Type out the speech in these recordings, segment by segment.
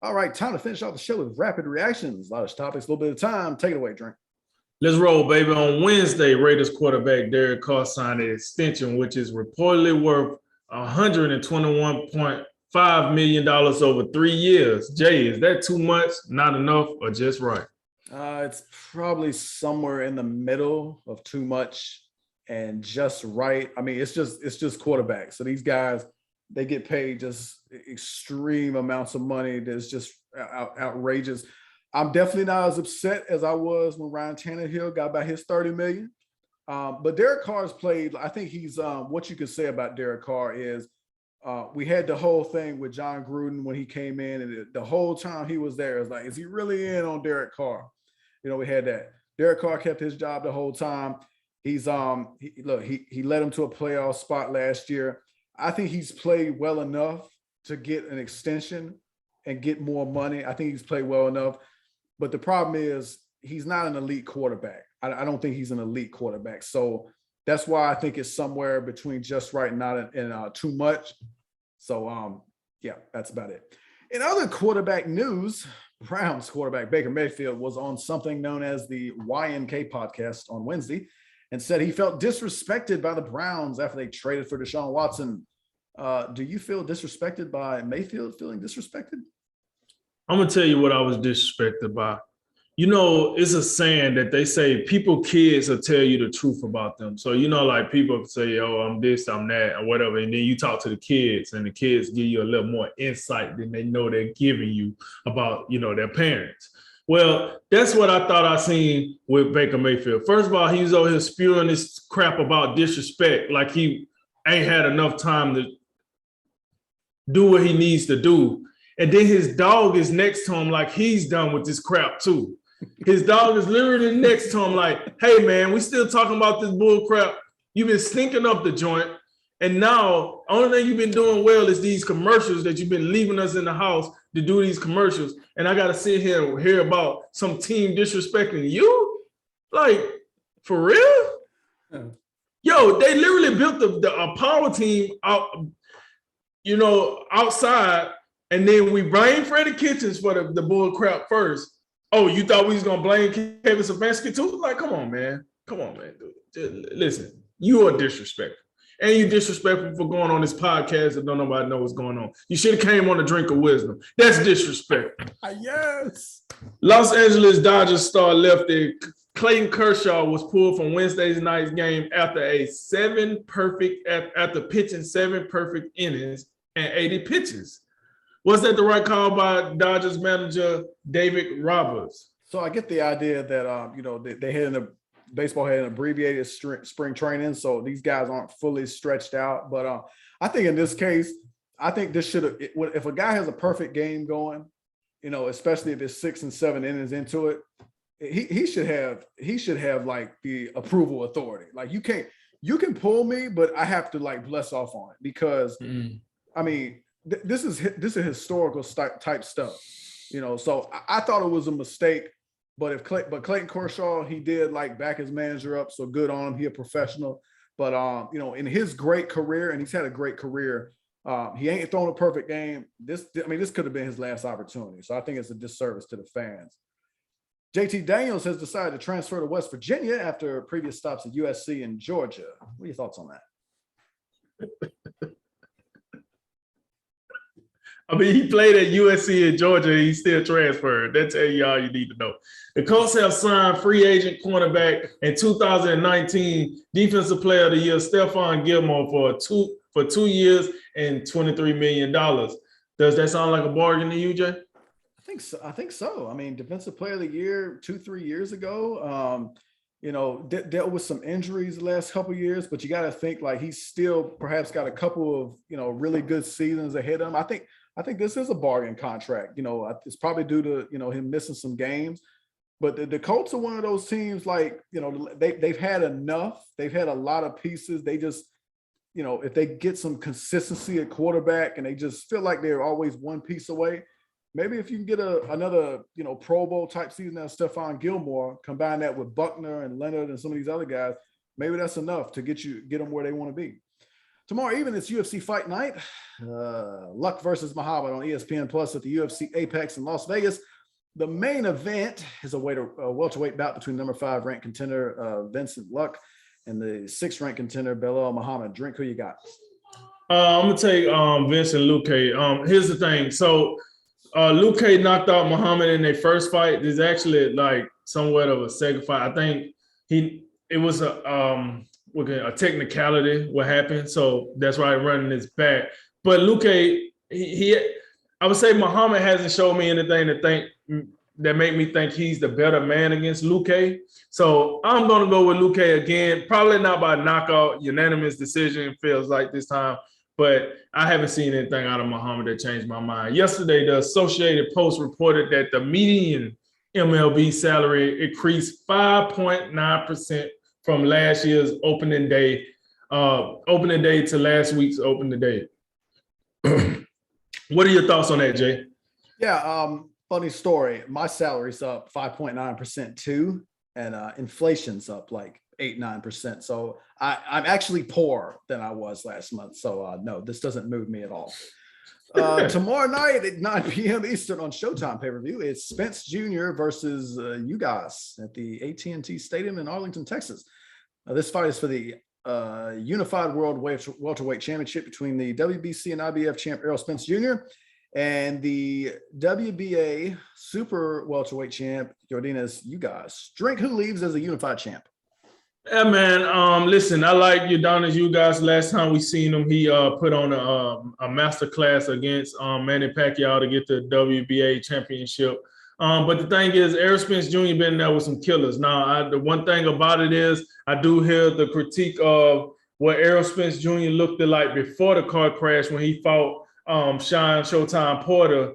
All right, time to finish off the show with rapid reactions. A lot of topics, a little bit of time. Take it away, Drink. Let's roll, baby. On Wednesday, Raiders quarterback Derek Carr signed an extension, which is reportedly worth $121.5 million over 3 years. Jay, is that too much, not enough, or just right? It's probably somewhere in the middle of too much and just right. I mean, it's just quarterback. So these guys, they get paid just extreme amounts of money that's just outrageous. I'm definitely not as upset as I was when Ryan Tannehill got about his 30 million. But Derek Carr's played, I think he's, what you could say about Derek Carr is we had the whole thing with John Gruden when he came in, and the whole time he was there, it's like, is he really in on Derek Carr? You know, we had that. Derek Carr kept his job the whole time. He's, he led him to a playoff spot last year. I think he's played well enough to get an extension and get more money. I think he's played well enough. But the problem is he's not an elite quarterback. I don't think he's an elite quarterback. So that's why I think it's somewhere between just right and not and too much. So, yeah, that's about it. In other quarterback news, Browns quarterback Baker Mayfield was on something known as the YNK podcast on Wednesday and said he felt disrespected by the Browns after they traded for Deshaun Watson. Do you feel disrespected by Mayfield feeling disrespected? I'm going to tell you what I was disrespected by. You know, it's a saying that they say kids will tell you the truth about them. So, you know, like people say, oh, I'm this, I'm that, or whatever. And then you talk to the kids and the kids give you a little more insight than they know they're giving you about, you know, their parents. Well, that's what I thought I seen with Baker Mayfield. First of all, he was over here spewing this crap about disrespect, like he ain't had enough time to do what he needs to do. And then his dog is next to him like he's done with this crap too. His dog is literally next to him like, hey, man, we still talking about this bull crap. You've been stinking up the joint. And now, only thing you've been doing well is these commercials that you've been leaving us in the house to do these commercials. And I got to sit here and hear about some team disrespecting you? Like, for real? Yeah. Yo, they literally built a power team out, you know, outside. And then we blame Freddie Kitchens for the bull crap first. Oh, you thought we was going to blame Kevin Stefanski too? Like, come on, man. Come on, man. Dude. Listen, you are disrespectful. And you're disrespectful for going on this podcast and don't nobody know what's going on. You should have came on a drink of wisdom. That's disrespect. Yes. Los Angeles Dodgers star lefty Clayton Kershaw was pulled from Wednesday night's game after after pitching 7 perfect innings and 80 pitches. Was that the right call by Dodgers manager David Roberts? So I get the idea that you know, they had baseball had an abbreviated spring training, so these guys aren't fully stretched out. But I think in this case, I think this should have. If a guy has a perfect game going, you know, especially if it's 6 and 7 innings into it, he should have like the approval authority. Like you can pull me, but I have to like bless off on it because I mean. This is historical type stuff, you know. So I thought it was a mistake, but Clayton Kershaw, he did like back his manager up, so good on him. He a professional, but you know, in his great career, and he's had a great career, he ain't thrown a perfect game. This could have been his last opportunity. So I think it's a disservice to the fans. JT Daniels has decided to transfer to West Virginia after previous stops at USC and Georgia. What are your thoughts on that? I mean, he played at USC in Georgia, and he still transferred. That tell you all you need to know. The Colts have signed free agent cornerback and 2019 Defensive Player of the Year Stephon Gilmore for 2 years and $23 million. Does that sound like a bargain to you, Jay? I think so. I mean, Defensive Player of the Year 2-3 years ago. You know, dealt with some injuries the last couple of years, but you got to think like he's still perhaps got a couple of, you know, really good seasons ahead of him. I think this is a bargain contract. You know, it's probably due to, you know, him missing some games. But the Colts are one of those teams like, you know, they've had enough. They've had a lot of pieces. They just, you know, if they get some consistency at quarterback and they just feel like they're always one piece away, maybe if you can get another, you know, Pro Bowl type season out of Stephon Gilmore, combine that with Buckner and Leonard and some of these other guys, maybe that's enough to get them where they want to be. Tomorrow evening, it's UFC Fight Night. Luck versus Muhammad on ESPN Plus at the UFC Apex in Las Vegas. The main event is a welterweight bout between number 5 ranked contender Vincent Luck and the 6th ranked contender Belal Muhammad. Drink, who you got? I'm gonna take Vincent Luque. Here's the thing. So Luque knocked out Muhammad in their first fight. There's actually like somewhat of a second fight. I think it was a technicality what happened. So that's why running his back. But Luque, I would say Muhammad hasn't shown me anything that make me think he's the better man against Luque. So I'm gonna go with Luque again. Probably not by knockout, unanimous decision, feels like this time. But I haven't seen anything out of Muhammad that changed my mind. Yesterday, the Associated Post reported that the median MLB salary increased 5.9% from last year's opening day to last week's opening day. What are your thoughts on that, Jay? Yeah, funny story. My salary's up 5.9% too, and inflation's up like 8-9%. So I'm actually poorer than I was last month. So no, this doesn't move me at all. Tomorrow night at 9 p.m. Eastern on Showtime pay-per-view, it's Spence Jr. versus Ugas at the AT&T Stadium in Arlington, Texas. This fight is for the Unified World Welterweight Championship between the WBC and IBF champ Errol Spence Jr. and the WBA Super Welterweight champ YORDENIS UGAS. Drink, who leaves as a unified champ? Yeah, man. Listen, I like YORDENIS UGAS. Last time we seen him, he put on a master class against Manny Pacquiao to get the WBA championship. But the thing is, Errol Spence Jr. been in there with some killers. Now, the one thing about it is, I do hear the critique of what Errol Spence Jr. looked like before the car crash when he fought Showtime Porter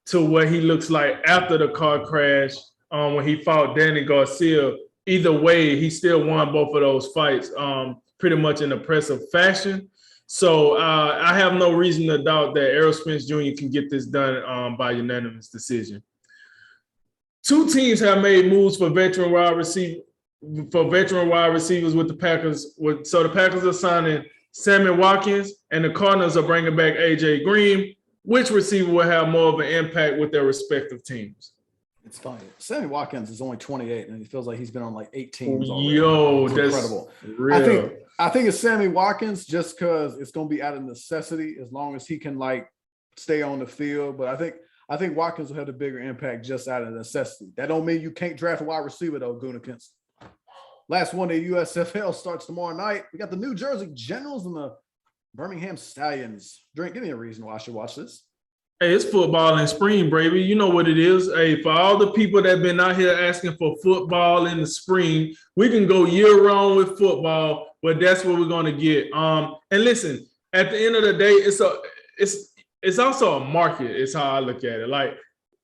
to what he looks like after the car crash when he fought Danny Garcia. Either way, he still won both of those fights pretty much in impressive fashion. So I have no reason to doubt that Errol Spence Jr. can get this done by unanimous decision. 2 teams have made moves for veteran wide receivers with the Packers. So the Packers are signing Sammy Watkins, and the Cardinals are bringing back AJ Green. Which receiver will have more of an impact with their respective teams? It's funny. Sammy Watkins is only 28, and he feels like he's been on like 8 teams already. Yo, that's incredible. Real. I think it's Sammy Watkins just because it's going to be out of necessity as long as he can like stay on the field. But I think Watkins will have a bigger impact just out of necessity. That don't mean you can't draft a wide receiver though, Gunikins. Last one, the USFL starts tomorrow night. We got the New Jersey Generals and the Birmingham Stallions. Drink, give me a reason why I should watch this. Hey, it's football in spring, baby. You know what it is. Hey, for all the people that have been out here asking for football in the spring, we can go year-round with football, but that's what we're going to get. And listen, at the end of the day, it's also a market. It's how I look at it. like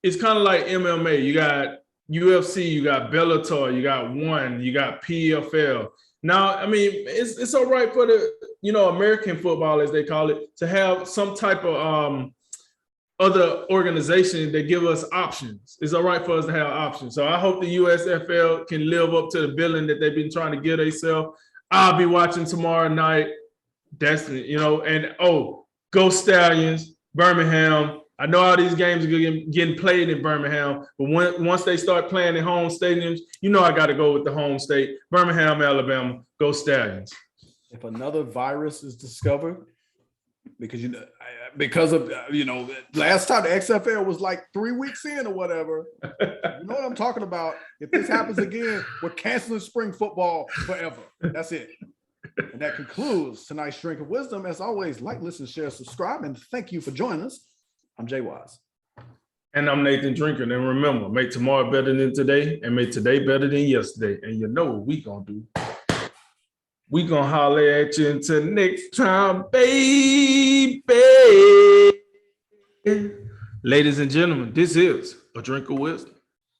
it's kind of like MMA. You got UFC, you got Bellator, you got ONE, you got PFL. Now, I mean, it's all right for the American football, as they call it, to have some type of other organization that give us options. It's all right for us to have options. So I hope the USFL can live up to the billing that they've been trying to get themselves. I'll be watching tomorrow night. That's and go Stallions. Birmingham. I know all these games are getting played in Birmingham, but once they start playing in home stadiums, I got to go with the home state. Birmingham, Alabama. Go Stallions. If another virus is discovered, because of last time the XFL was like 3 weeks in or whatever, you know what I'm talking about. If this happens again, we're canceling spring football forever. That's it. And that concludes tonight's Drink of Wisdom. As always, like, listen, share, subscribe, and thank you for joining us. I'm Jay Wise. And I'm Nathan Drinker. And remember, make tomorrow better than today and make today better than yesterday. And you know what we gonna do. We gonna holler at you until next time, baby. Ladies and gentlemen, this is a Drink of Wisdom.